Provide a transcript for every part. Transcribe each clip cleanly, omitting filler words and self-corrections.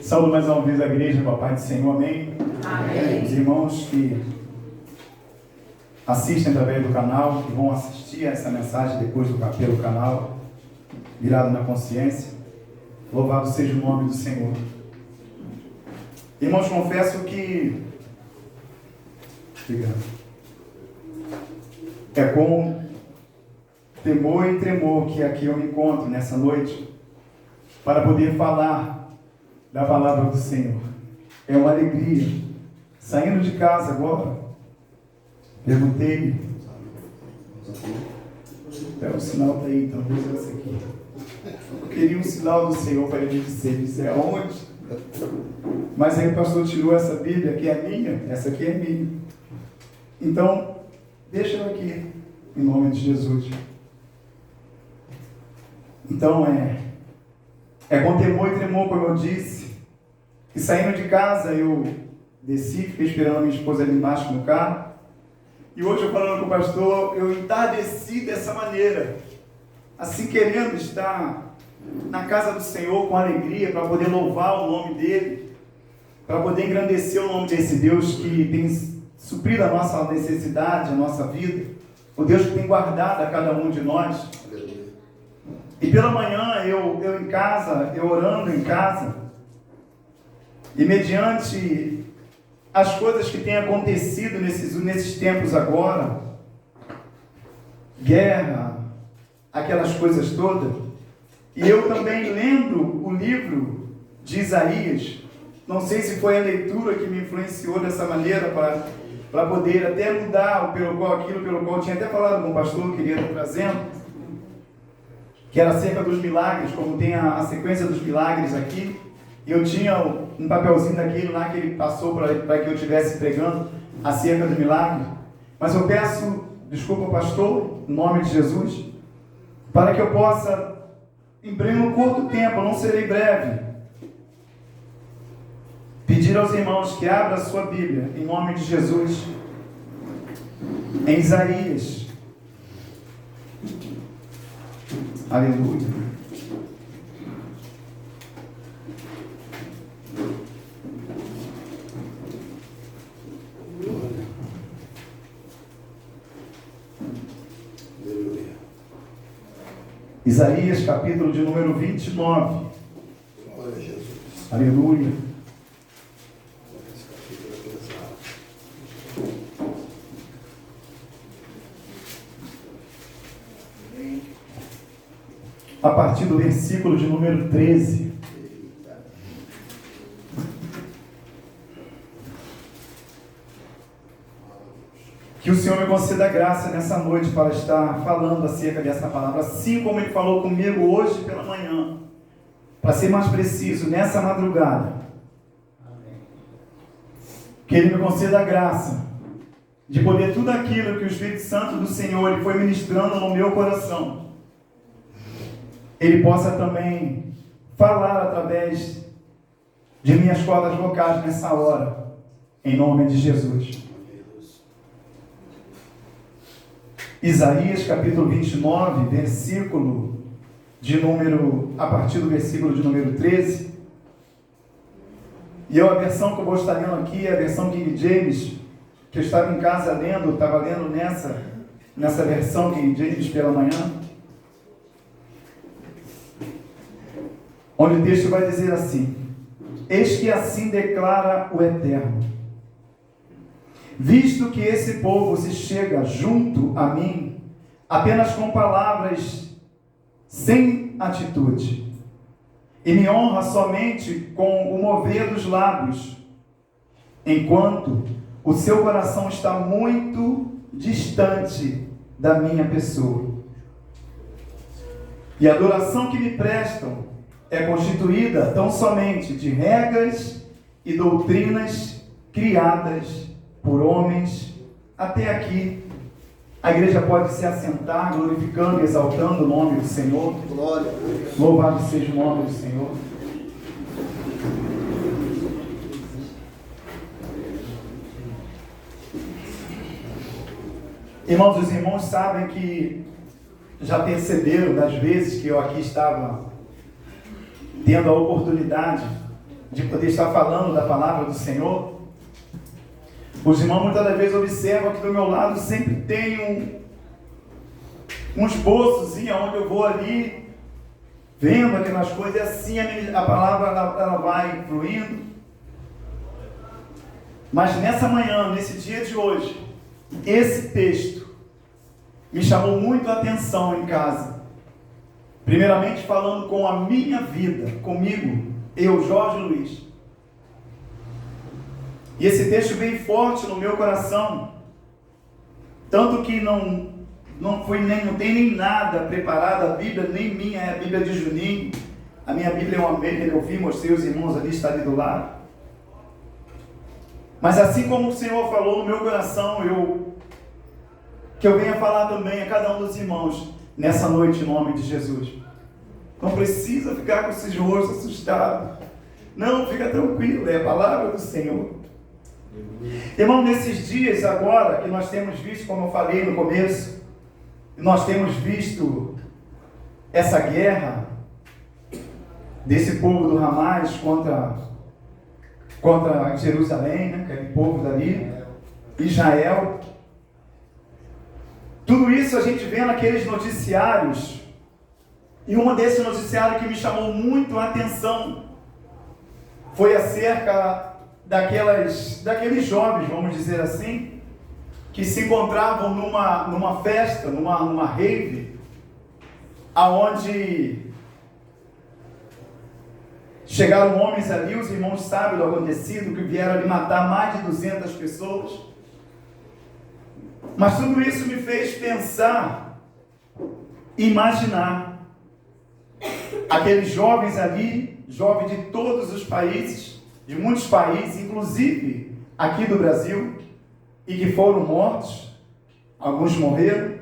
Saúdo mais uma vez a igreja com a paz do Senhor, amém? Amém. Os irmãos que assistem através do canal, que vão assistir essa mensagem depois pelo canal, virado na consciência, louvado seja o nome do Senhor. Irmãos, confesso que é com temor e tremor que aqui eu me encontro nessa noite para poder falar da palavra do Senhor. É uma alegria. Saindo de casa agora, perguntei-lhe, o sinal está aí, então vou usar esse aqui. Eu queria um sinal do Senhor para ele dizer aonde? Mas aí o pastor tirou essa Bíblia, que é minha, essa aqui é minha. Então, deixa eu aqui, em nome de Jesus. Então, é com temor e tremor, como eu disse, que saindo de casa eu desci, fiquei esperando a minha esposa ali embaixo no carro, e hoje eu falando com o pastor, eu entardeci dessa maneira, assim querendo estar na casa do Senhor com alegria, para poder louvar o nome dEle, para poder engrandecer o nome desse Deus que tem suprido a nossa necessidade, a nossa vida, o Deus que tem guardado a cada um de nós. E pela manhã, eu em casa, eu orando em casa, e mediante as coisas que têm acontecido nesses tempos agora, guerra, aquelas coisas todas, e eu também lendo o livro de Isaías, não sei se foi a leitura que me influenciou dessa maneira para poder até mudar aquilo pelo qual eu tinha até falado com o pastor, queria estar trazendo, que era acerca dos milagres, como tem a sequência dos milagres aqui. Eu tinha um papelzinho daquele lá que ele passou para que eu estivesse pregando acerca do milagre. Mas eu peço, desculpa pastor, em nome de Jesus, para que eu possa, em um curto tempo, eu não serei breve, pedir aos irmãos que abram a sua Bíblia, em nome de Jesus, em Isaías. Aleluia. Isaías, capítulo de número 29. Glória a Jesus. Aleluia. Esse capítulo é pesado. A partir do versículo de número 13. Que o Senhor me conceda graça nessa noite para estar falando acerca dessa palavra, assim como Ele falou comigo hoje pela manhã, para ser mais preciso, nessa madrugada. Que Ele me conceda a graça de poder tudo aquilo que o Espírito Santo do Senhor Ele foi ministrando no meu coração, Ele possa também falar através de minhas cordas vocais nessa hora, em nome de Jesus. Isaías capítulo 29, versículo de número, a partir do versículo de número 13. E a versão que eu vou estar lendo aqui é a versão King James, que eu estava em casa lendo, estava lendo nessa versão King James pela manhã, onde o texto vai dizer assim: eis que assim declara o Eterno, visto que esse povo se chega junto a mim apenas com palavras sem atitude, e me honra somente com o mover dos lábios, enquanto o seu coração está muito distante da minha pessoa, e a adoração que me prestam é constituída tão somente de regras e doutrinas criadas por homens. Até aqui, a igreja pode se assentar, glorificando e exaltando o nome do Senhor. Glória a Deus. Louvado seja o nome do Senhor. Irmãos, os irmãos sabem que já perceberam das vezes que eu aqui estava tendo a oportunidade de poder estar falando da palavra do Senhor. Os irmãos muitas das vezes observam que do meu lado sempre tem um esboço, onde eu vou ali, vendo aquelas coisas, e assim a palavra ela vai fluindo. Mas nessa manhã, nesse dia de hoje, esse texto me chamou muito a atenção em casa. Primeiramente falando com a minha vida, comigo, eu, Jorge Luiz. E esse texto veio forte no meu coração, tanto que não tem nem nada preparado, a Bíblia nem minha, é a Bíblia de Juninho. A minha Bíblia eu amei, eu vi, mostrei os irmãos ali, está ali do lado. Mas assim como o Senhor falou no meu coração, que eu venha falar também a cada um dos irmãos nessa noite, em nome de Jesus. Não precisa ficar com esses rostos assustados. Não, fica tranquilo, é a palavra do Senhor. Irmão, nesses dias agora que nós temos visto, como eu falei no começo, nós temos visto essa guerra desse povo do Hamas contra Jerusalém, né? Aquele povo dali, Israel. Tudo isso a gente vê naqueles noticiários, e um desses noticiários que me chamou muito a atenção foi acerca daqueles jovens, vamos dizer assim, que se encontravam numa festa, numa rave, aonde chegaram homens ali, os irmãos sabem do acontecido, que vieram ali matar mais de 200 pessoas. Mas tudo isso me fez pensar, imaginar aqueles jovens ali, jovens de todos os países, de muitos países, inclusive aqui do Brasil, e que foram mortos, alguns morreram.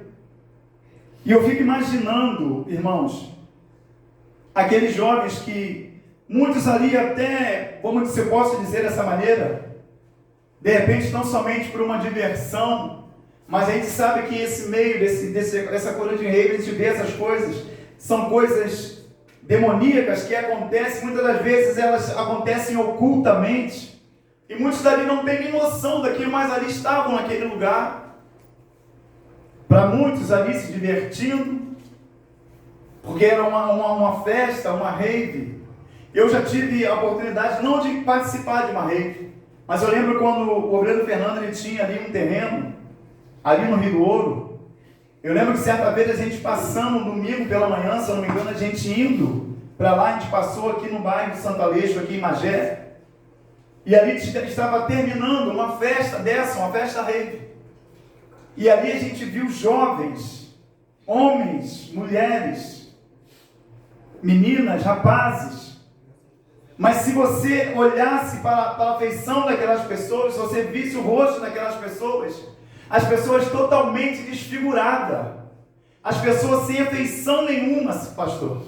E eu fico imaginando, irmãos, aqueles jovens que muitos ali até, como se eu posso dizer dessa maneira, de repente não somente por uma diversão, mas a gente sabe que esse meio, dessa coroa de rei, a gente vê essas coisas, são coisas demoníacas que acontecem, muitas das vezes elas acontecem ocultamente, e muitos dali não têm nem noção daquilo, mas ali estavam naquele lugar, para muitos ali se divertindo, porque era uma festa, uma rave. Eu já tive a oportunidade não de participar de uma rave, mas eu lembro quando o obreiro Fernando ele tinha ali um terreno, ali no Rio do Ouro. Eu lembro que certa vez a gente passando um domingo pela manhã, se eu não me engano, a gente indo para lá, a gente passou aqui no bairro de Santo Aleixo, aqui em Magé, e ali estava terminando uma festa dessa, uma festa rave. E ali a gente viu jovens, homens, mulheres, meninas, rapazes. Mas se você olhasse para a feição daquelas pessoas, se você visse o rosto daquelas pessoas, as pessoas totalmente desfiguradas, as pessoas sem afeição nenhuma, pastor.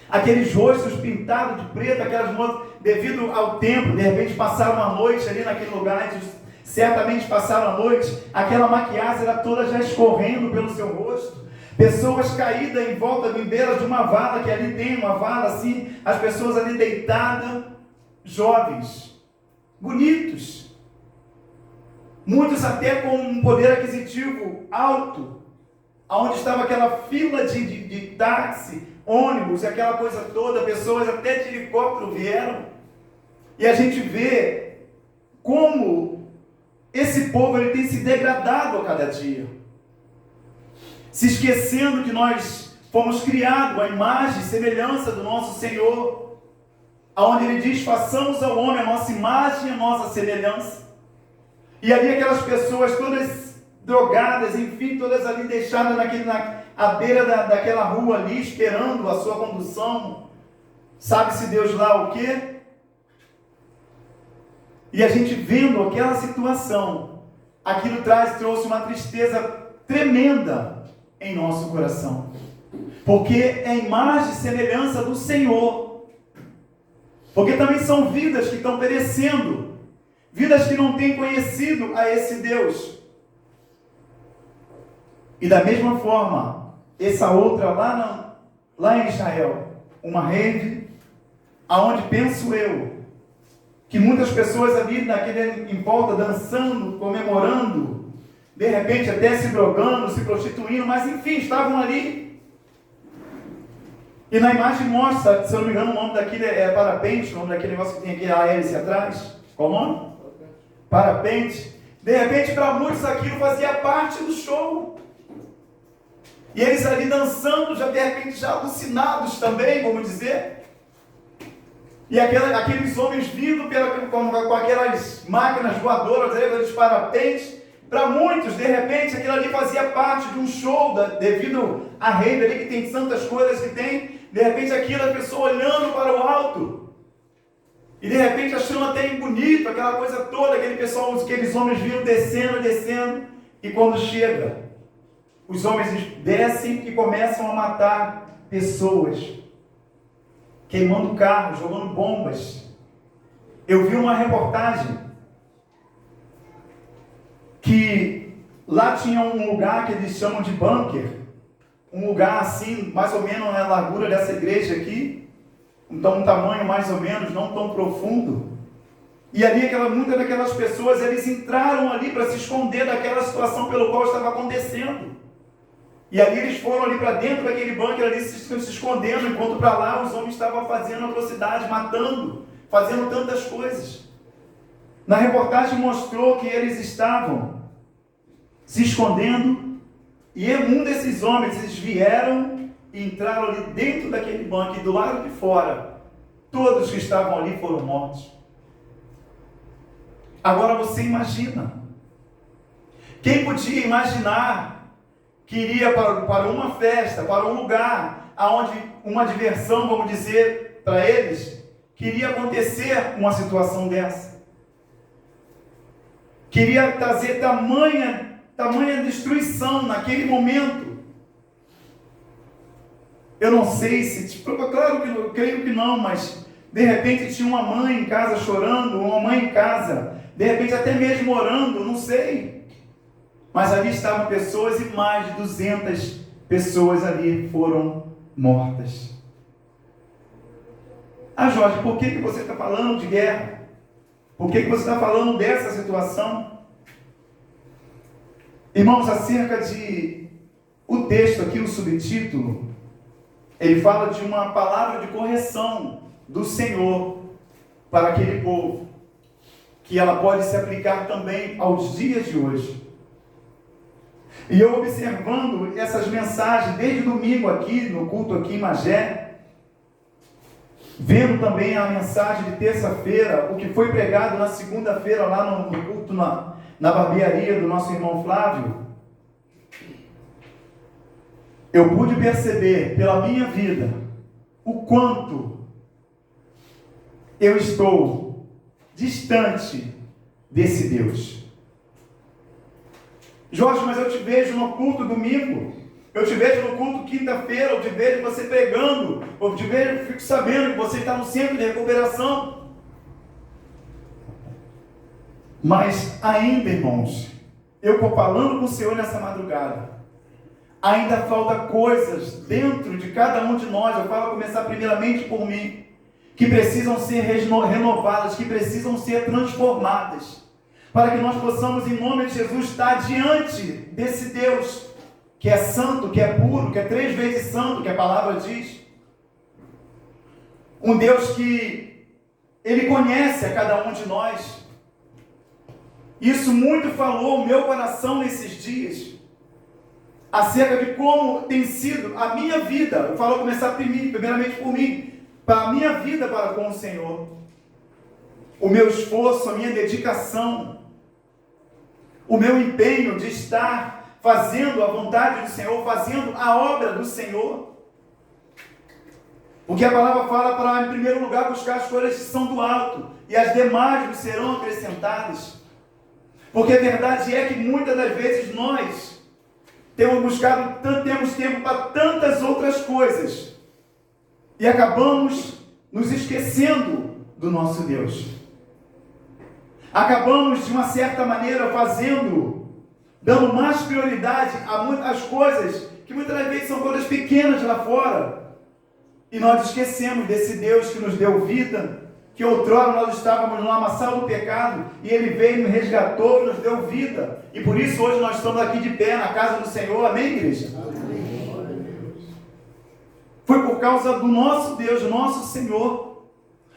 Aqueles rostos pintados de preto, aquelas moças, devido ao tempo, de repente passaram a noite ali naquele lugar, certamente passaram a noite, aquela maquiagem era toda já escorrendo pelo seu rosto. Pessoas caídas em volta de beira de uma vala, que ali tem uma vala assim, as pessoas ali deitadas, jovens, bonitos, muitos até com um poder aquisitivo alto, aonde estava aquela fila de táxi, ônibus, aquela coisa toda, pessoas até de helicóptero vieram, e a gente vê como esse povo ele tem se degradado a cada dia, se esquecendo que nós fomos criados à imagem e semelhança do nosso Senhor, aonde Ele diz, façamos ao homem a nossa imagem e a nossa semelhança. E ali aquelas pessoas todas drogadas, enfim, todas ali deixadas à beira daquela rua ali, esperando a sua condução, sabe-se Deus lá o quê? E a gente vendo aquela situação, aquilo trouxe uma tristeza tremenda em nosso coração, porque é a imagem e semelhança do Senhor, porque também são vidas que estão perecendo, vidas que não têm conhecido a esse Deus. E da mesma forma, essa outra lá em Israel, uma rave, aonde penso eu, que muitas pessoas ali em volta, dançando, comemorando, de repente até se drogando, se prostituindo, mas enfim, estavam ali. E na imagem mostra, se eu não me engano, o nome daquele é parapente, o nome daquele negócio que tem aqui a hélice atrás. Qual o nome? Parapente. De repente, para muitos aquilo fazia parte do show. E eles ali dançando, já de repente já alucinados também, vamos dizer. E aqueles homens vindo com aquelas máquinas voadoras, aqueles parapentes. Para muitos, de repente, aquilo ali fazia parte de um show, devido à rave ali, que tem tantas coisas que tem. De repente, aquilo, a pessoa olhando para o alto. E de repente, achando até bonito, aquela coisa toda, aqueles homens viram descendo. E quando chega, os homens descem e começam a matar pessoas. Queimando carros, jogando bombas. Eu vi uma reportagem que lá tinha um lugar que eles chamam de bunker, um lugar assim, mais ou menos na largura dessa igreja aqui, então um tamanho mais ou menos, não tão profundo, e ali muitas daquelas pessoas, eles entraram ali para se esconder daquela situação pelo qual estava acontecendo, e ali eles foram ali para dentro daquele bunker, ali se escondendo, enquanto para lá os homens estavam fazendo atrocidade, matando, fazendo tantas coisas. Na reportagem mostrou que eles estavam se escondendo e um desses homens, eles vieram e entraram ali dentro daquele banco e do lado de fora, todos que estavam ali foram mortos. Agora você imagina, quem podia imaginar que iria para uma festa, para um lugar, onde uma diversão, vamos dizer, para eles, que iria acontecer uma situação dessa? Queria trazer tamanha destruição naquele momento. Eu não sei se, claro que eu creio que não, mas de repente tinha uma mãe em casa chorando, uma mãe em casa, de repente até mesmo orando, não sei. Mas ali estavam pessoas e mais de 200 pessoas ali foram mortas. Ah, Jorge, por que você está falando de guerra? Por que você está falando dessa situação? Irmãos, acerca de o texto aqui, o subtítulo, ele fala de uma palavra de correção do Senhor para aquele povo, que ela pode se aplicar também aos dias de hoje. E eu observando essas mensagens desde domingo aqui, no culto aqui em Magé, vendo também a mensagem de terça-feira, o que foi pregado na segunda-feira lá no culto na barbearia do nosso irmão Flávio, eu pude perceber pela minha vida o quanto eu estou distante desse Deus. Jorge, mas eu te vejo no culto domingo, eu te vejo no culto quinta-feira, eu te vejo você pregando, eu te vejo, fico sabendo que você está no centro de recuperação. Mas ainda, irmãos, eu estou falando com o Senhor nessa madrugada, ainda falta coisas dentro de cada um de nós, eu falo começar primeiramente por mim, que precisam ser renovadas, que precisam ser transformadas, para que nós possamos, em nome de Jesus, estar diante desse Deus, que é santo, que é puro, que é 3 vezes santo, que a palavra diz. Um Deus que Ele conhece a cada um de nós. Isso muito falou o meu coração nesses dias, acerca de como tem sido a minha vida. Eu falo começar primeiramente por mim, para a minha vida para com o Senhor. O meu esforço, a minha dedicação, o meu empenho de estar fazendo a vontade do Senhor, fazendo a obra do Senhor. Porque a palavra fala para, em primeiro lugar, buscar as coisas que são do alto, e as demais nos serão acrescentadas. Porque a verdade é que muitas das vezes nós temos tempo para tantas outras coisas, e acabamos nos esquecendo do nosso Deus. Acabamos, de uma certa maneira, dando mais prioridade a muitas coisas, que muitas vezes são coisas pequenas lá fora, E nós esquecemos desse Deus que nos deu vida, que outrora nós estávamos no lamaçal do pecado, e Ele veio, nos resgatou e nos deu vida. E por isso hoje nós estamos aqui de pé na casa do Senhor. Amém, igreja? Amém. Foi por causa do nosso Deus, nosso Senhor.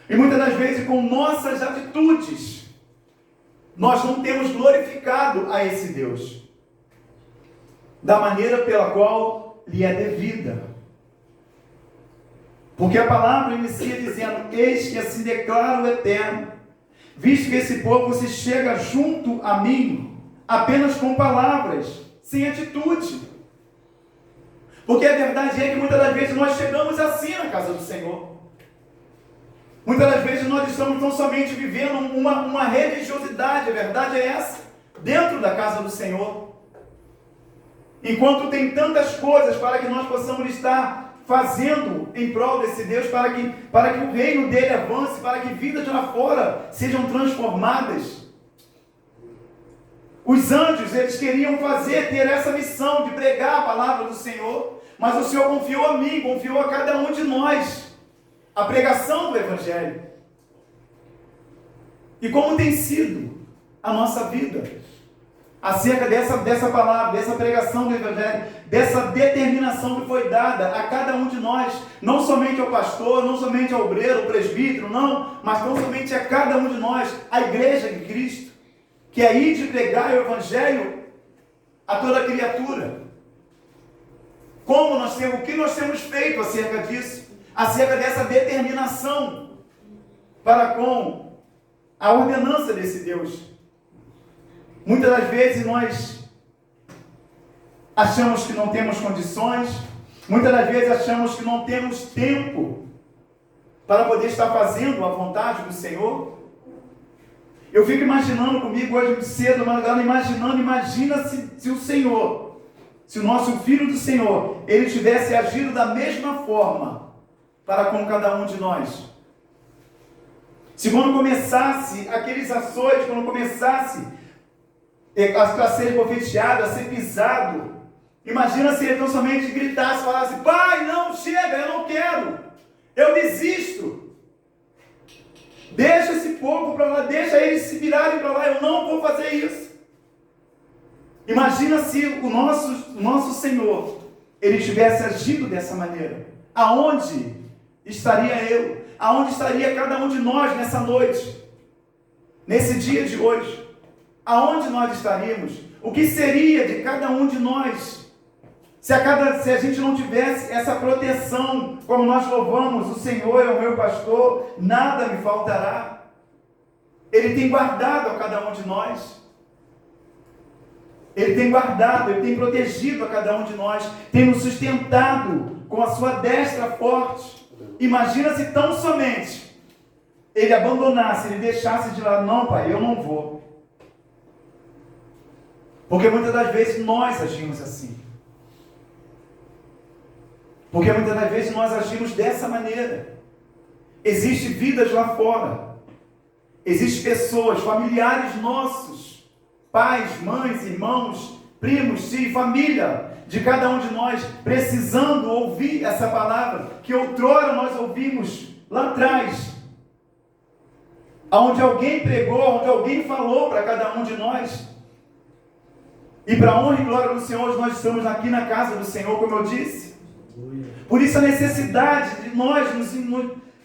E muitas das vezes com nossas atitudes, nós não temos glorificado a esse Deus da maneira pela qual lhe é devida. Porque a palavra inicia dizendo: eis que assim declara o Eterno, visto que esse povo se chega junto a mim apenas com palavras, sem atitude. Porque a verdade é que muitas das vezes nós chegamos assim na casa do Senhor. Muitas das vezes nós estamos tão somente vivendo uma religiosidade, a verdade é essa, dentro da casa do Senhor. Enquanto tem tantas coisas para que nós possamos estar fazendo em prol desse Deus, para que o reino dele avance, para que vidas de lá fora sejam transformadas. Os anjos, eles queriam ter essa missão de pregar a palavra do Senhor, mas o Senhor confiou a mim, confiou a cada um de nós a pregação do Evangelho. E como tem sido a nossa vida acerca dessa palavra, dessa pregação do Evangelho, dessa determinação que foi dada a cada um de nós, não somente ao pastor, não somente ao obreiro, ao presbítero, não, mas não somente a cada um de nós, a igreja de Cristo, que é ir de pregar o Evangelho a toda criatura. O que nós temos feito acerca disso, acerca dessa determinação para com a ordenança desse Deus. Muitas das vezes nós achamos que não temos condições, muitas das vezes achamos que não temos tempo para poder estar fazendo a vontade do Senhor. Eu fico imaginando comigo hoje cedo, imagina se o Senhor, se o nosso Filho do Senhor, ele tivesse agido da mesma forma para com cada um de nós. Se quando começasse aqueles açoites, quando começasse a ser profetizado, a ser pisado, imagina se ele tão somente gritasse, falasse: pai, não, chega, eu não quero, eu desisto, deixa esse povo para lá, deixa eles se virarem para lá, eu não vou fazer isso. Imagina se o nosso Senhor, ele tivesse agido dessa maneira. Aonde estaria eu? Aonde estaria cada um de nós nessa noite? Nesse dia de hoje? Aonde nós estaríamos? O que seria de cada um de nós? Se a gente não tivesse essa proteção, como nós louvamos: o Senhor é o meu pastor, nada me faltará. Ele tem guardado a cada um de nós. Ele tem guardado, Ele tem protegido a cada um de nós, tem nos sustentado com a sua destra forte. Imagina se tão somente Ele abandonasse, Ele deixasse de lado: não, pai, eu não vou. Porque muitas das vezes nós agimos assim. Porque muitas das vezes nós agimos dessa maneira. Existem vidas lá fora. Existem pessoas, familiares nossos, pais, mães, irmãos, primos, tios, família de cada um de nós, precisando ouvir essa palavra que outrora nós ouvimos lá atrás. Onde alguém pregou, onde alguém falou para cada um de nós. E para a honra e glória do Senhor, hoje nós estamos aqui na casa do Senhor, como eu disse. Por isso a necessidade de nós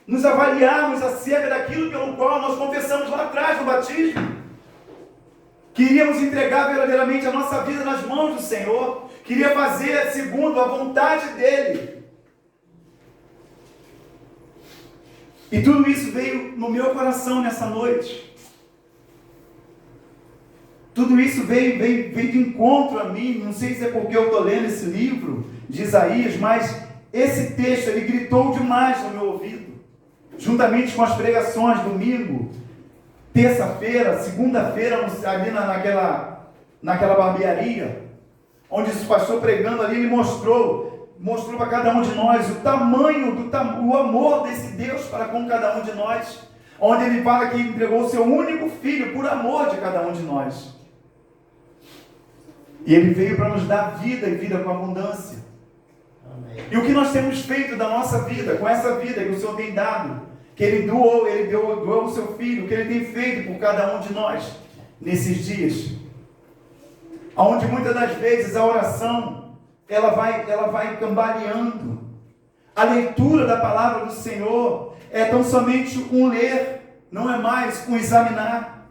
nos avaliarmos acerca daquilo pelo qual nós confessamos lá atrás no batismo. Queríamos entregar verdadeiramente a nossa vida nas mãos do Senhor. Queria fazer segundo a vontade dEle. E tudo isso veio no meu coração nessa noite. Tudo isso veio de encontro a mim. Não sei se é porque eu estou lendo esse livro de Isaías, mas esse texto, ele gritou demais no meu ouvido. Juntamente com as pregações, domingo, terça-feira, segunda-feira, ali naquela barbearia, onde o pastor pregando ali, ele mostrou para cada um de nós o tamanho, o amor desse Deus para com cada um de nós. Onde ele fala que entregou o seu único filho por amor de cada um de nós. E ele veio para nos dar vida e vida com abundância. E o que nós temos feito da nossa vida, com essa vida que o Senhor tem dado, que Ele doou, doou o seu Filho, o que Ele tem feito por cada um de nós nesses dias, onde muitas das vezes a oração, ela vai cambaleando. A leitura da palavra do Senhor é tão somente um ler, não é mais um examinar.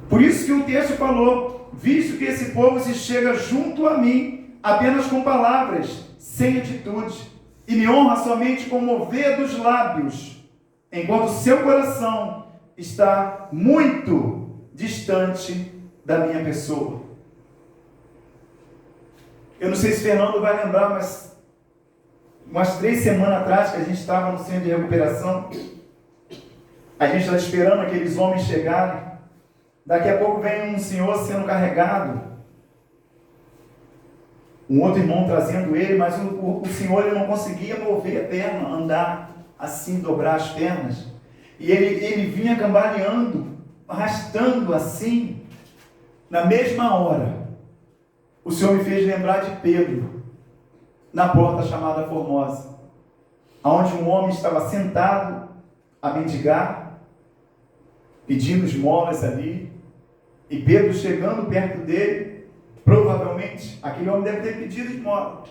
Por isso que o texto falou, visto que esse povo se chega junto a mim apenas com palavras, sem atitude, e me honra somente com o mover dos lábios, enquanto seu coração está muito distante da minha pessoa. Eu não sei se Fernando vai lembrar, mas umas 3 semanas atrás, que a gente estava no centro de recuperação, a gente estava esperando aqueles homens chegarem. Daqui a pouco vem um senhor sendo carregado, um outro irmão trazendo ele, mas o senhor ele não conseguia mover a perna, andar assim, dobrar as pernas. E ele vinha cambaleando, arrastando assim. Na mesma hora, o Senhor me fez lembrar de Pedro, na porta chamada Formosa, onde um homem estava sentado a mendigar, pedindo esmolas ali, e Pedro chegando perto dele, provavelmente aquele homem deve ter pedido esmola.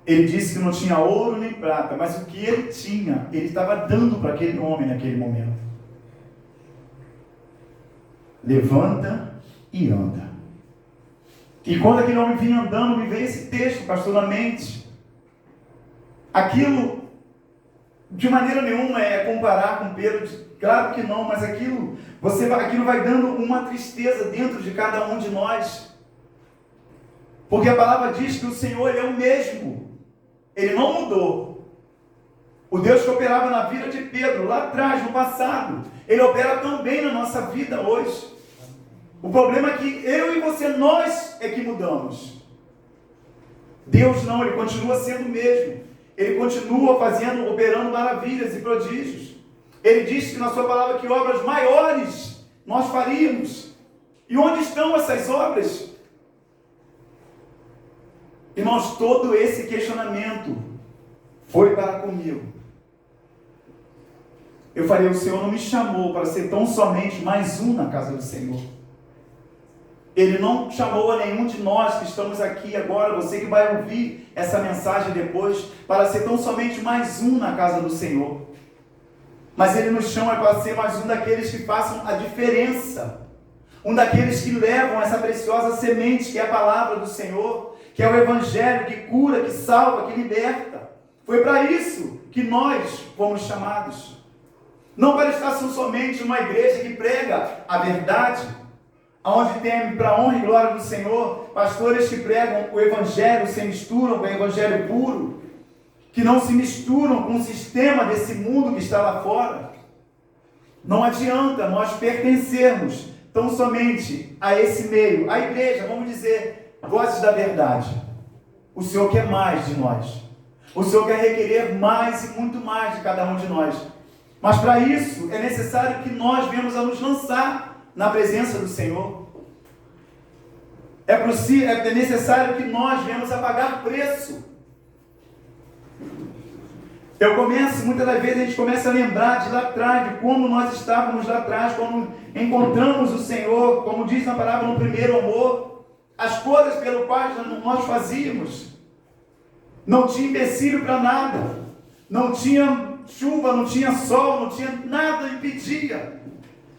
Ele disse que não tinha ouro nem prata, mas o que ele tinha, ele estava dando para aquele homem naquele momento. Levanta e anda. E quando aquele homem vinha andando, me veio esse texto, pastor, na mente. Aquilo, de maneira nenhuma, é comparar com Pedro, claro que não, mas aquilo vai dando uma tristeza dentro de cada um de nós. Porque a palavra diz que o Senhor ele é o mesmo. Ele não mudou. O Deus que operava na vida de Pedro, lá atrás, no passado, Ele opera também na nossa vida hoje. O problema é que eu e você, nós é que mudamos. Deus não, Ele continua sendo o mesmo. Ele continua operando maravilhas e prodígios. Ele disse que na sua palavra que obras maiores nós faríamos. E onde estão essas obras? Irmãos, todo esse questionamento foi para comigo. Eu falei, o Senhor não me chamou para ser tão somente mais um na casa do Senhor. Ele não chamou a nenhum de nós que estamos aqui agora, você que vai ouvir essa mensagem depois, para ser tão somente mais um na casa do Senhor. Mas Ele nos chama para ser mais um daqueles que façam a diferença. Um daqueles que levam essa preciosa semente que é a palavra do Senhor, que é o Evangelho que cura, que salva, que liberta. Foi para isso que nós fomos chamados. Não para estar somente uma igreja que prega a verdade, onde tem, para a honra e glória do Senhor, pastores que pregam o Evangelho, se misturam com o Evangelho puro, que não se misturam com o sistema desse mundo que está lá fora. Não adianta nós pertencermos tão somente a esse meio, a igreja, vamos dizer, vozes da verdade. O Senhor quer mais de nós. O Senhor quer requerer mais e muito mais de cada um de nós. Mas para isso é necessário que nós venhamos a nos lançar na presença do Senhor. É necessário que nós venhamos a pagar preço. Muitas das vezes a gente começa a lembrar de lá atrás, de como nós estávamos lá atrás, como encontramos o Senhor, como diz na palavra, no primeiro amor, as coisas pelo qual nós fazíamos. Não tinha empecilho para nada, não tinha chuva, não tinha sol, não tinha nada que impedia,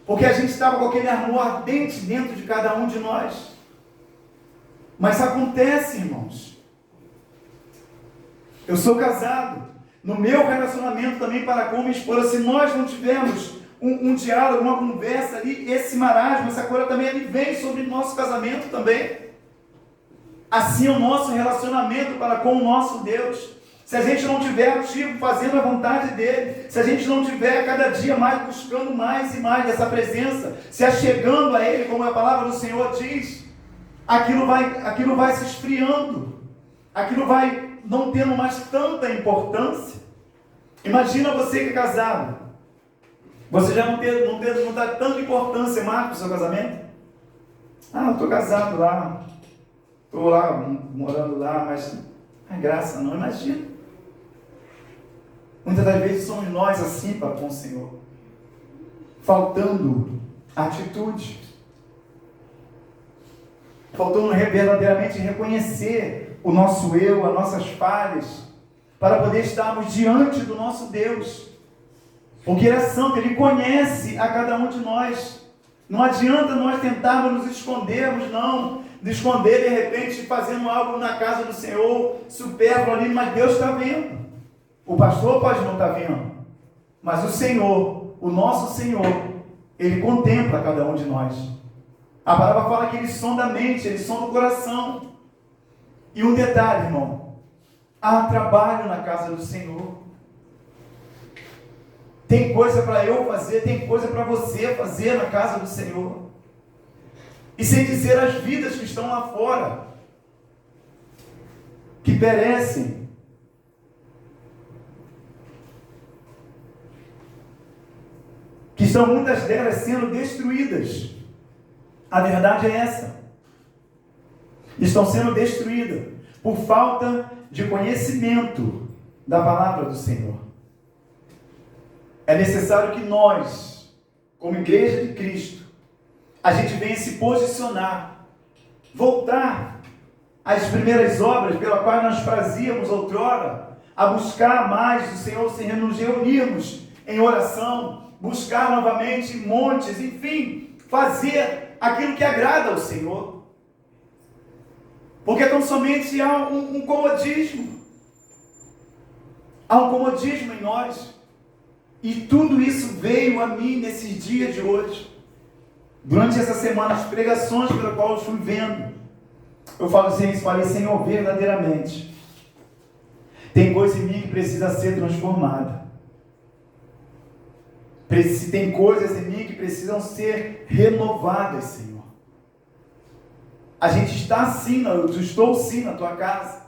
porque a gente estava com aquele amor ardente dentro de cada um de nós. Mas acontece, irmãos, eu sou casado, no meu relacionamento também para com minha esposa, se nós não tivermos um diálogo, uma conversa ali, esse marasmo, essa coisa também, ele vem sobre o nosso casamento também. Assim é o nosso relacionamento para com o nosso Deus. Se a gente não tiver fazendo a vontade dEle, se a gente não tiver cada dia mais buscando mais e mais dessa presença, se achegando a Ele, como a palavra do Senhor diz, aquilo vai se esfriando, aquilo vai não tendo mais tanta importância. Imagina você que é casado, você já não dá tanta importância mais para o seu casamento? Ah, eu estou casado lá, estou lá, morando lá, mas não é graça não, imagina. Muitas das vezes somos nós assim para com o Senhor, faltando atitude, faltando verdadeiramente reconhecer o nosso eu, as nossas falhas, para poder estarmos diante do nosso Deus, porque Ele é santo, Ele conhece a cada um de nós. Não adianta nós tentarmos nos escondermos, não, de esconder de repente fazendo algo na casa do Senhor, supérfluo ali, mas Deus está vendo. O pastor pode não estar vendo, mas o Senhor, o nosso Senhor, Ele contempla cada um de nós. A palavra fala que Ele sonda a mente, Ele sonda o coração. E um detalhe, irmão, há trabalho na casa do Senhor. Tem coisa para eu fazer, tem coisa para você fazer na casa do Senhor. E sem dizer as vidas que estão lá fora, que perecem. Que estão muitas delas sendo destruídas. A verdade é essa. Estão sendo destruídas por falta de conhecimento da palavra do Senhor. É necessário que nós, como igreja de Cristo, a gente venha se posicionar, voltar às primeiras obras pela qual nós fazíamos outrora, a buscar mais do Senhor, nos reunirmos em oração, buscar novamente montes, enfim, fazer aquilo que agrada ao Senhor. Porque tão somente há um comodismo. Há um comodismo em nós. E tudo isso veio a mim nesses dias de hoje. Durante essa semana, as pregações pela qual eu fui vendo. Eu falei, Senhor, verdadeiramente, tem coisa em mim que precisa ser transformada. Tem coisas em mim que precisam ser renovadas, Senhor. A gente está sim, eu estou sim na tua casa.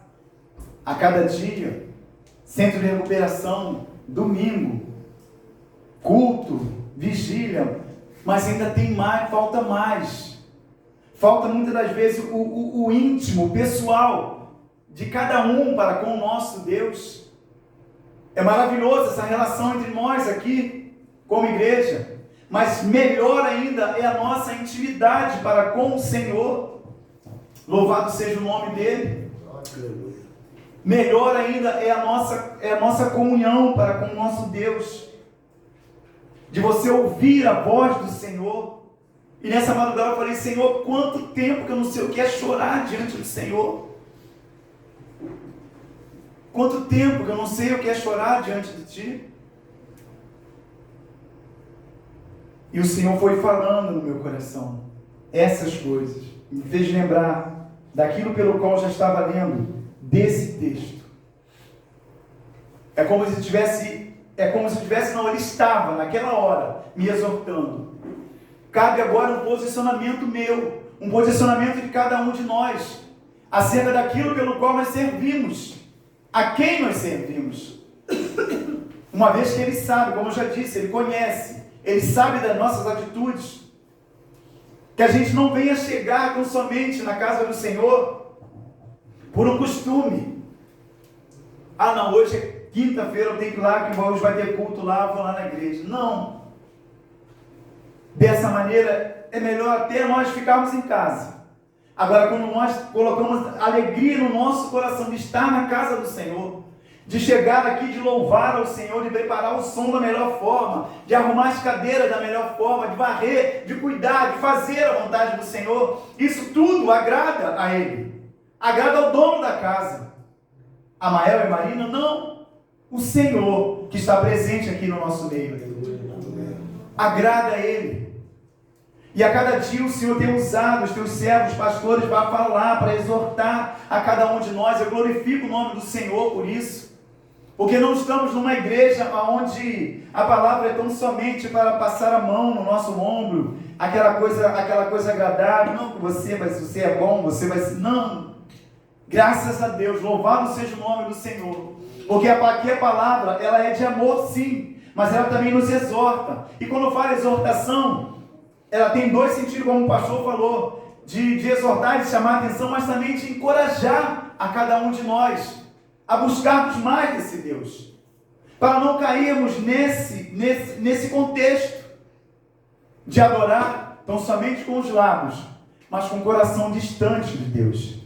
A cada dia, centro de recuperação, domingo, culto, vigília, mas ainda tem mais, falta mais. Falta muitas das vezes o íntimo, o pessoal de cada um para com o nosso Deus. É maravilhosa essa relação entre nós aqui, como igreja, mas melhor ainda é a nossa intimidade para com o Senhor. Louvado seja o nome dele. Melhor ainda é a nossa comunhão para com o nosso Deus. De você ouvir a voz do Senhor. E nessa madrugada eu falei, Senhor, quanto tempo que eu não sei o que é chorar diante do Senhor. Quanto tempo que eu não sei o que é chorar diante de Ti. E o Senhor foi falando no meu coração essas coisas. Me fez lembrar daquilo pelo qual eu já estava lendo, desse texto. É como se tivesse, não, ele estava naquela hora me exortando. Cabe agora um posicionamento meu, um posicionamento de cada um de nós, acerca daquilo pelo qual nós servimos, a quem nós servimos. Uma vez que Ele sabe, como eu já disse, Ele conhece, Ele sabe das nossas atitudes, que a gente não venha chegar tão somente na casa do Senhor por um costume. Ah não, hoje é quinta-feira, eu tenho que ir lá, que hoje vai ter culto lá, eu vou lá na igreja. Não. Dessa maneira, é melhor até nós ficarmos em casa. Agora, quando nós colocamos alegria no nosso coração de estar na casa do Senhor, de chegar aqui, de louvar ao Senhor, de preparar o som da melhor forma, de arrumar as cadeiras da melhor forma, de varrer, de cuidar, de fazer a vontade do Senhor, isso tudo agrada a Ele, agrada ao dono da casa. A Mael e Marina, não. O Senhor que está presente aqui no nosso meio. Agrada a Ele. E a cada dia o Senhor tem usado os teus servos, pastores, para falar, para exortar a cada um de nós. Eu glorifico o nome do Senhor por isso. Porque não estamos numa igreja onde a palavra é tão somente para passar a mão no nosso ombro, aquela coisa agradável. Não, você é bom, você vai ser... Não. Graças a Deus, louvado seja o nome do Senhor. Porque aqui a palavra, ela é de amor sim, mas ela também nos exorta. E quando fala exortação, ela tem dois sentidos, como o pastor falou. de exortar, de chamar a atenção, mas também de encorajar a cada um de nós a buscarmos mais desse Deus, para não cairmos nesse contexto de adorar tão somente com os lábios, mas com o coração distante de Deus,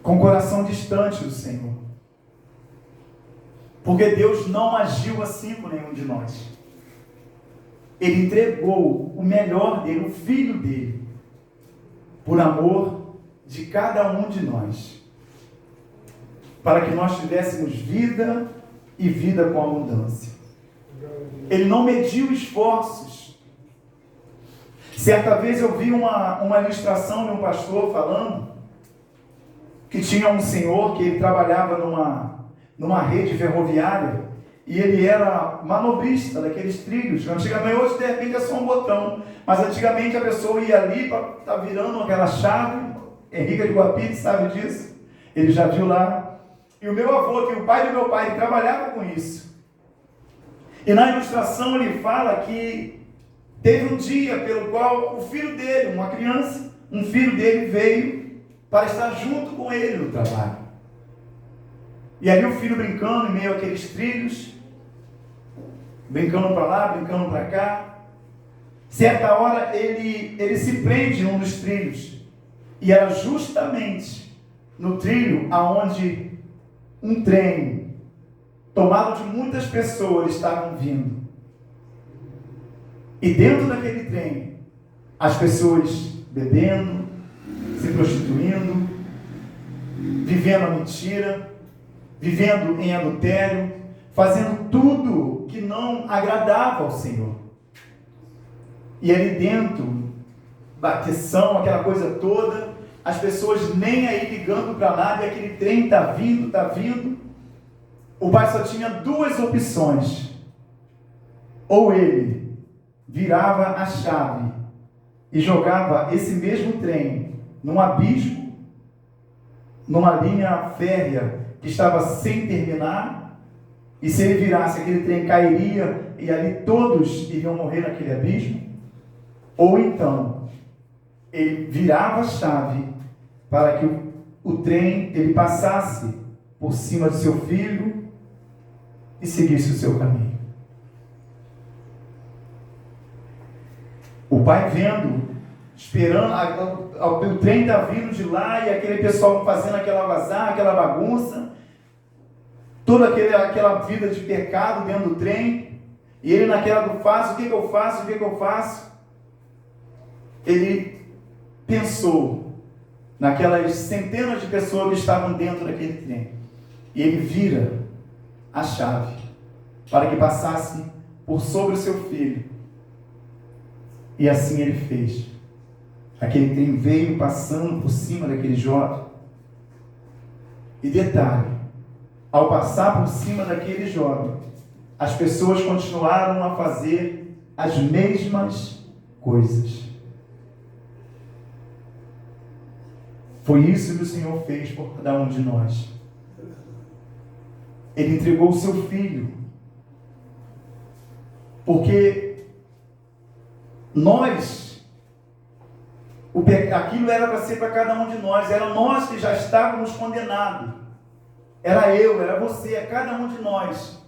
com o coração distante do Senhor, porque Deus não agiu assim com nenhum de nós. Ele entregou o melhor dele, o Filho dele, por amor de cada um de nós, para que nós tivéssemos vida e vida com abundância. Ele não mediu esforços. Certa vez eu vi uma ilustração de um pastor falando que tinha um senhor que ele trabalhava numa rede ferroviária e ele era manobrista daqueles trilhos. Antigamente, hoje de repente é só um botão, mas antigamente a pessoa ia ali para estar virando aquela chave. Henrique de Guapires sabe disso, ele já viu lá. E o meu avô, que é o pai do meu pai, ele trabalhava com isso. E na ilustração ele fala que teve um dia pelo qual o filho dele, uma criança, um filho dele veio para estar junto com ele no trabalho. E ali o filho brincando em meio àqueles trilhos, brincando para lá, brincando para cá. Certa hora ele se prende em um dos trilhos. E era justamente no trilho aonde um trem tomado de muitas pessoas estavam vindo. E dentro daquele trem, as pessoas bebendo, se prostituindo, vivendo a mentira, vivendo em adultério, fazendo tudo que não agradava ao Senhor. E ali dentro, bateção, aquela coisa toda, as pessoas nem aí ligando para nada, e aquele trem está vindo, está vindo. O pai só tinha duas opções. Ou ele virava a chave e jogava esse mesmo trem num abismo, numa linha férrea que estava sem terminar, e se ele virasse, aquele trem cairia e ali todos iriam morrer naquele abismo. Ou então ele virava a chave para que o trem ele passasse por cima do seu filho e seguisse o seu caminho. O pai vendo, esperando, o trem está vindo de lá e aquele pessoal fazendo aquela algazarra, aquela bagunça, toda aquela vida de pecado dentro do trem, e ele naquela do faço, o que eu faço, o que eu faço? Ele pensou naquelas centenas de pessoas que estavam dentro daquele trem. E ele vira a chave para que passasse por sobre o seu filho. E assim ele fez. Aquele trem veio passando por cima daquele jovem. E detalhe, ao passar por cima daquele jovem, as pessoas continuaram a fazer as mesmas coisas. Foi isso que o Senhor fez por cada um de nós. Ele entregou o seu filho. Porque nós, aquilo era para ser para cada um de nós. Era nós que já estávamos condenados. Era eu, era você, é cada um de nós.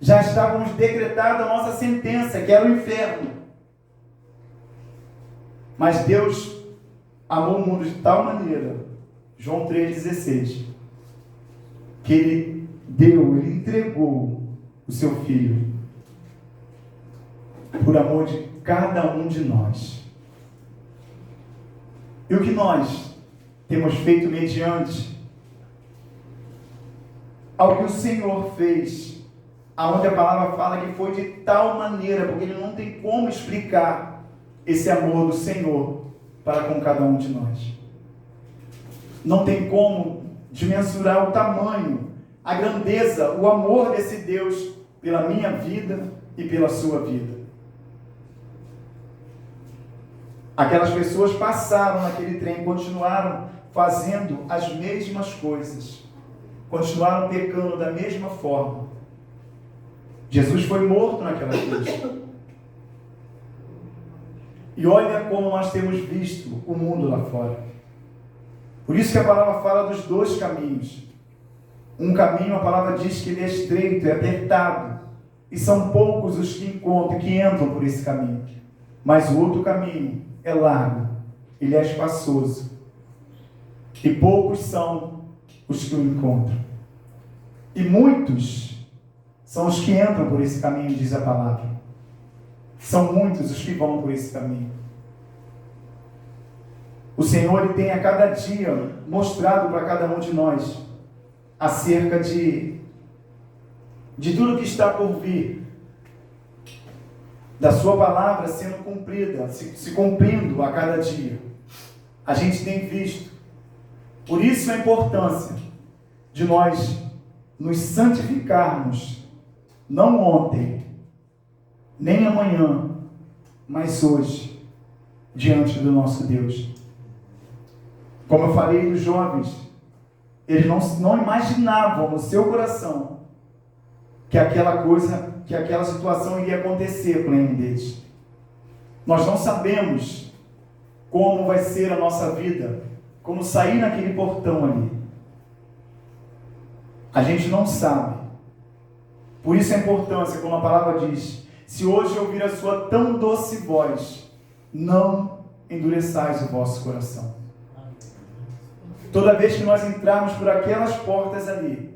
Já estávamos decretados a nossa sentença, que era o inferno. Mas Deus amou o mundo de tal maneira, João 3,16, que ele entregou o seu filho, por amor de cada um de nós. E o que nós temos feito mediante ao que o Senhor fez, aonde a palavra fala que foi de tal maneira, porque ele não tem como explicar esse amor do Senhor para com cada um de nós. Não tem como dimensurar o tamanho, a grandeza, o amor desse Deus pela minha vida e pela sua vida. Aquelas pessoas passaram naquele trem, continuaram fazendo as mesmas coisas, continuaram pecando da mesma forma. Jesus foi morto naquela cruz. E olha como nós temos visto o mundo lá fora. Por isso que a palavra fala dos dois caminhos. Um caminho, a palavra diz que ele é estreito, é apertado, e são poucos os que encontram, que entram por esse caminho. Mas o outro caminho é largo, ele é espaçoso, e poucos são os que o encontram. E muitos são os que entram por esse caminho, diz a palavra. São muitos os que vão por esse caminho. O Senhor, ele tem a cada dia mostrado para cada um de nós acerca de tudo que está por vir, da sua palavra sendo cumprida, se cumprindo a cada dia. A gente tem visto. Por isso a importância de nós nos santificarmos, não ontem, nem amanhã, mas hoje, diante do nosso Deus. Como eu falei dos jovens, eles não imaginavam no seu coração que aquela situação iria acontecer com nenhum deles. Nós não sabemos como vai ser a nossa vida, como sair naquele portão ali. A gente não sabe. Por isso a importância, como a palavra diz, se hoje ouvir a sua tão doce voz, não endureçais o vosso coração. Toda vez que nós entrarmos por aquelas portas ali,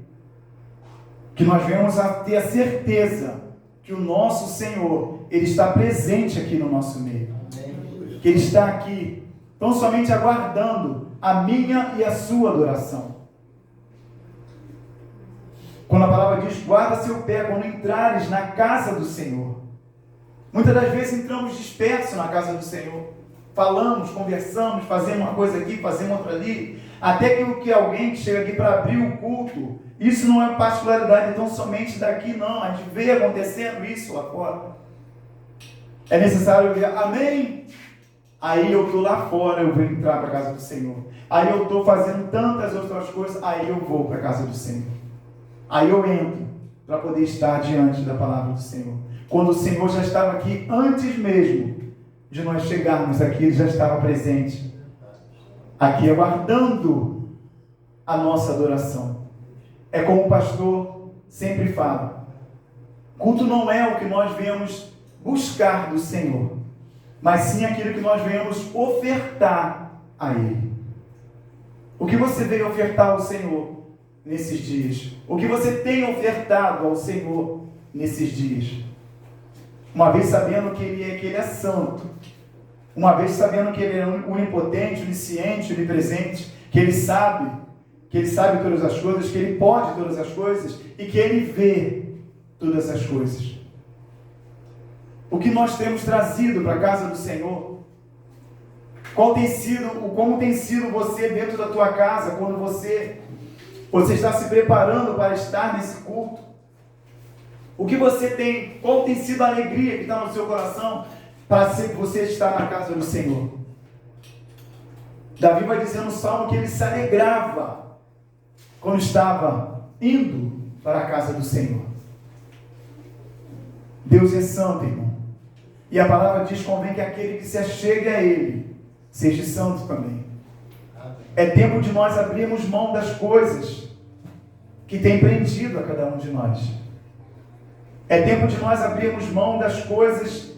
que nós venhamos a ter a certeza que o nosso Senhor, Ele está presente aqui no nosso meio. Que Ele está aqui, tão somente aguardando a minha e a sua adoração. Quando a palavra diz, guarda seu pé quando entrares na casa do Senhor. Muitas das vezes entramos dispersos na casa do Senhor. Falamos, conversamos, fazemos uma coisa aqui, fazemos outra ali. Até que alguém que chega aqui para abrir o culto, isso não é particularidade então somente daqui, não. A gente vê acontecendo isso lá fora. É necessário ouvir, amém? Aí eu estou lá fora, eu vou entrar para a casa do Senhor. Aí eu estou fazendo tantas outras coisas, aí eu vou para a casa do Senhor. Aí eu entro para poder estar diante da palavra do Senhor. Quando o Senhor já estava aqui, antes mesmo de nós chegarmos aqui, Ele já estava presente. Aqui aguardando a nossa adoração. É como o pastor sempre fala. Culto não é o que nós viemos buscar do Senhor, mas sim aquilo que nós viemos ofertar a Ele. O que você veio ofertar ao Senhor nesses dias? O que você tem ofertado ao Senhor nesses dias? Uma vez sabendo que Ele é santo, uma vez sabendo que Ele é onipotente, onisciente, onipresente, que Ele sabe todas as coisas, que Ele pode todas as coisas e que Ele vê todas as coisas. O que nós temos trazido para a casa do Senhor? Como tem sido você dentro da tua casa, quando você está se preparando para estar nesse culto? O que você tem, qual tem sido a alegria que está no seu coração para você estar na casa do Senhor? Davi vai dizer no Salmo que ele se alegrava quando estava indo para a casa do Senhor. Deus é santo, irmão. E a palavra diz, convém que aquele que se achegue a Ele seja santo também. É tempo de nós abrirmos mão das coisas que tem prendido a cada um de nós. É tempo de nós abrirmos mão das coisas,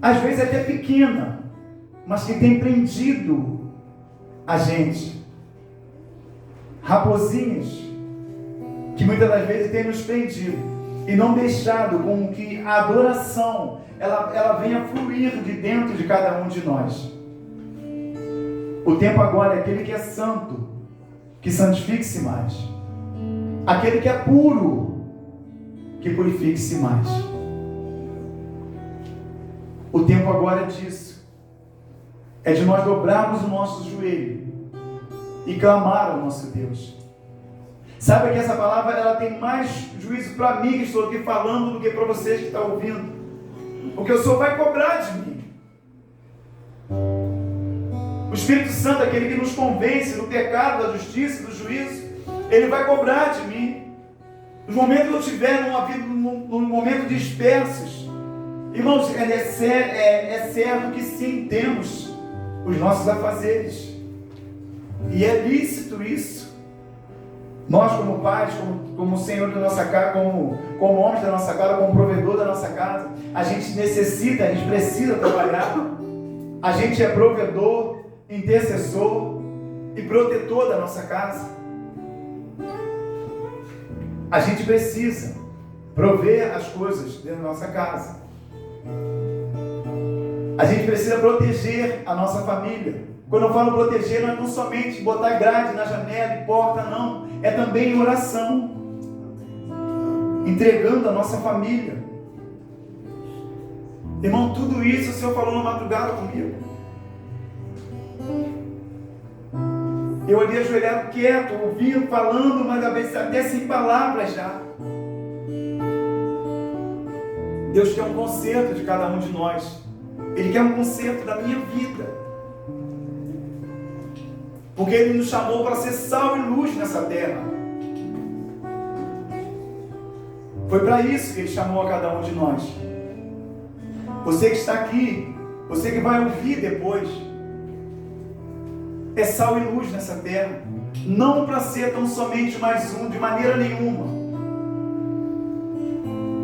às vezes até pequena, mas que tem prendido a gente. Raposinhas que muitas das vezes tem nos prendido e não deixado com que a adoração ela venha fluir de dentro de cada um de nós. O tempo agora é aquele que é santo, que santifique-se mais. Aquele que é puro, que purifique-se mais. O tempo agora é disso. É de nós dobrarmos o nosso joelho e clamar ao nosso Deus. Sabe que essa palavra ela tem mais juízo para mim que estou aqui falando do que para vocês que estão ouvindo. Porque o Senhor vai cobrar de mim. O Espírito Santo, aquele que nos convence do pecado, da justiça, do juízo, ele vai cobrar de mim. Nos momentos que eu estiver num momento dispersos, Irmãos, é certo que sim, temos os nossos afazeres. E é lícito isso. Nós, como pais, como Senhor da nossa casa, como homens da nossa casa, como provedor da nossa casa, a gente necessita, a gente precisa trabalhar. A gente é provedor, intercessor e protetor da nossa casa. A gente precisa prover as coisas dentro da nossa casa. A gente precisa proteger a nossa família. Quando eu falo proteger, não é tão somente botar grade na janela e porta, não. É também oração. Entregando a nossa família. Irmão, tudo isso o Senhor falou na madrugada comigo. Eu ali ajoelhado quieto, ouvindo, falando, mas até sem palavras já. Deus quer um conserto de cada um de nós. Ele quer um conserto da minha vida. Porque Ele nos chamou para ser sal e luz nessa terra. Foi para isso que Ele chamou a cada um de nós. Você que está aqui, você que vai ouvir depois, é sal e luz nessa terra. Não para ser tão somente mais um, de maneira nenhuma.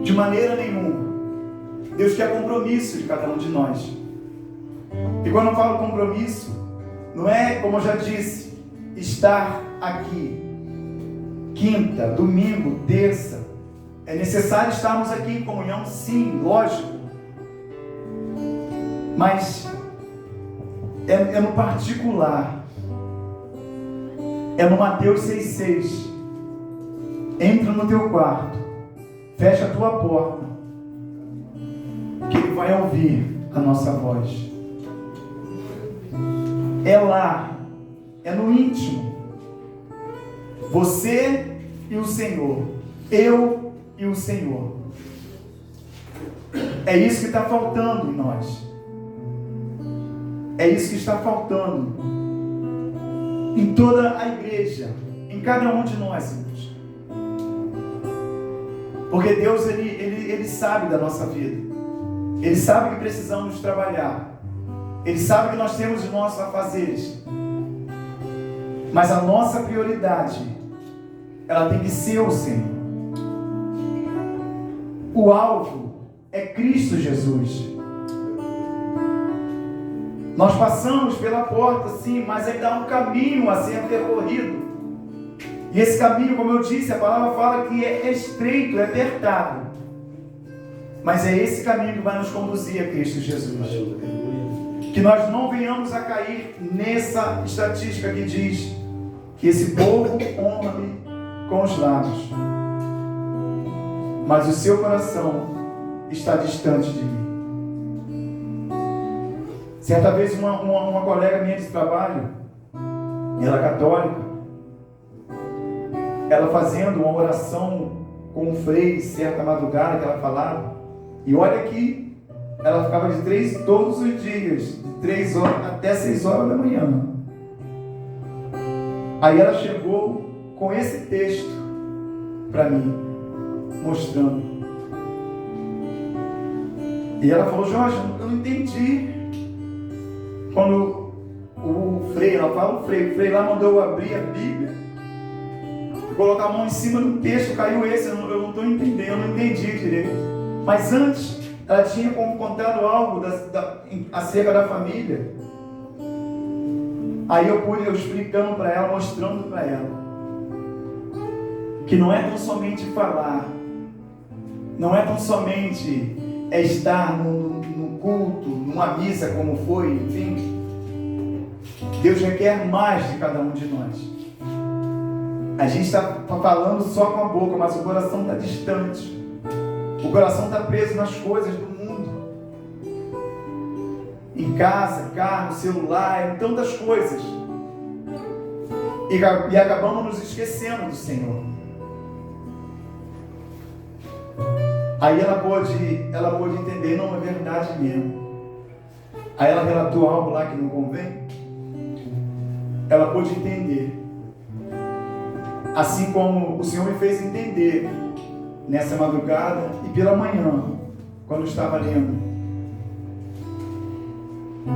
De maneira nenhuma. Deus quer compromisso de cada um de nós. E quando eu falo compromisso, não é, como eu já disse, estar aqui quinta, domingo, terça. É necessário estarmos aqui em comunhão, sim, lógico. Mas é no particular. É no Mateus 6,6. Entra no teu quarto, fecha a tua porta, que Ele vai ouvir a nossa voz. É lá, é no íntimo. Você e o Senhor. Eu e o Senhor. É isso que está faltando em nós. É isso que está faltando em toda a igreja, em cada um de nós, irmãos. Porque Deus, Ele sabe da nossa vida. Ele sabe que precisamos trabalhar. Ele sabe que nós temos os nossos afazeres. Mas a nossa prioridade, ela tem que ser o Senhor. O alvo é Cristo Jesus. Nós passamos pela porta, sim, mas ainda há um caminho a ser percorrido. E esse caminho, como eu disse, a palavra fala que é estreito, é apertado. Mas é esse caminho que vai nos conduzir a Cristo Jesus. Que nós não venhamos a cair nessa estatística que diz que esse povo honra-me com os lábios, mas o seu coração está distante de mim. Certa vez uma colega minha de trabalho, ela é católica, ela fazendo uma oração com o frei, certa madrugada que ela falava, e olha que ela ficava de 3 todos os dias, de 3 horas até 6 horas da manhã. Aí ela chegou com esse texto para mim, mostrando. E ela falou: Jorge, eu não entendi. Quando o frei, ela fala o frei lá mandou eu abrir a Bíblia, colocar a mão em cima do texto, caiu esse, eu não estou entendendo, eu não entendi direito. Mas antes, ela tinha contado algo acerca da família. Aí eu explicando para ela, mostrando para ela, que não é tão somente falar, não é tão somente estar no culto, numa missa como foi, enfim. Deus requer mais de cada um de nós. A gente está falando só com a boca, mas o coração está distante. O coração está preso nas coisas do mundo. Em casa, carro, celular, em tantas coisas. E acabamos nos esquecendo do Senhor. Aí ela pôde entender, não, é verdade mesmo. Aí ela relatou algo lá que não convém. Ela pôde entender. Assim como o Senhor me fez entender nessa madrugada e pela manhã, quando estava lendo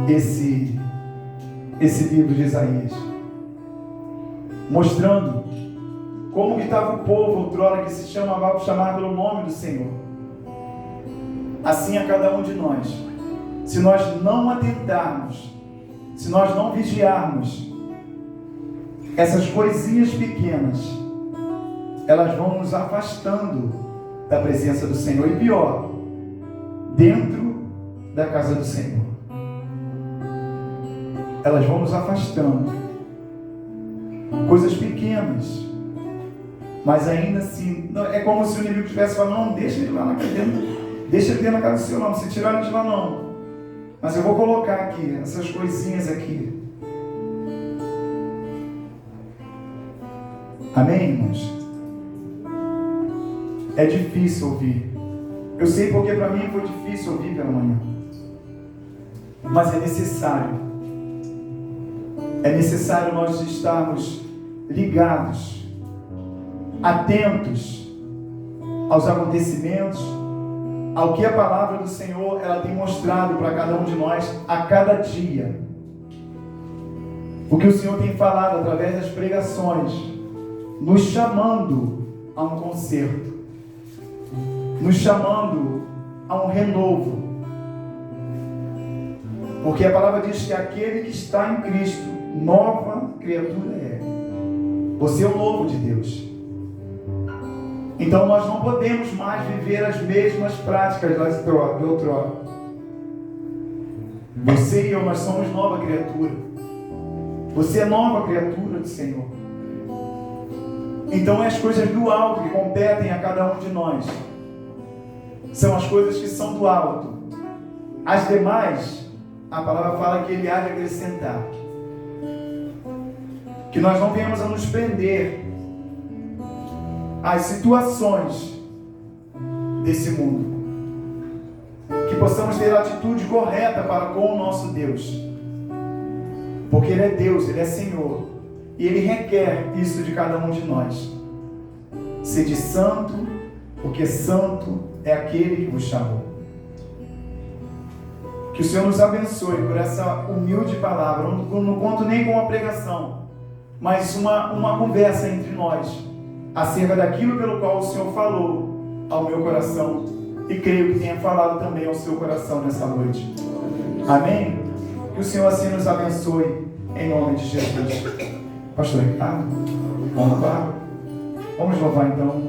esse livro de Isaías, mostrando como que estava o povo outrora que se chamava pelo nome do Senhor. Assim a cada um de nós, se nós não atentarmos, se nós não vigiarmos, essas coisinhas pequenas, elas vão nos afastando da presença do Senhor. E pior, dentro da casa do Senhor, elas vão nos afastando. Coisas pequenas, mas ainda assim, é como se o inimigo estivesse falando: não, deixa ele lá na casa dentro, deixa ele dentro da casa do Senhor, não se tirar ele de lá não, mas eu vou colocar aqui, essas coisinhas aqui. Amém, irmãos? É difícil ouvir. Eu sei porque para mim foi difícil ouvir pela manhã. Mas é necessário. É necessário nós estarmos ligados, atentos aos acontecimentos, ao que a palavra do Senhor ela tem mostrado para cada um de nós a cada dia. O que o Senhor tem falado através das pregações, nos chamando a um conserto, nos chamando a um renovo. Porque a palavra diz que aquele que está em Cristo, nova criatura é. Você é o novo de Deus. Então nós não podemos mais viver as mesmas práticas de outrora. Você e eu, nós somos nova criatura. Você é nova criatura do Senhor. Então é as coisas do alto que competem a cada um de nós. São as coisas que são do alto. As demais, a palavra fala que Ele há de acrescentar. Que nós não venhamos a nos prender às situações desse mundo. Que possamos ter a atitude correta para com o nosso Deus. Porque Ele é Deus, Ele é Senhor. E Ele requer isso de cada um de nós. Sede santo, porque santo é aquele que vos chamou. Que o Senhor nos abençoe por essa humilde palavra. Não conto nem com uma pregação, mas uma conversa entre nós, acerca daquilo pelo qual o Senhor falou ao meu coração, e creio que tenha falado também ao seu coração nessa noite. Amém? Que o Senhor assim nos abençoe, em nome de Jesus. Pastor Ricardo, vamos louvar? Vamos louvar então.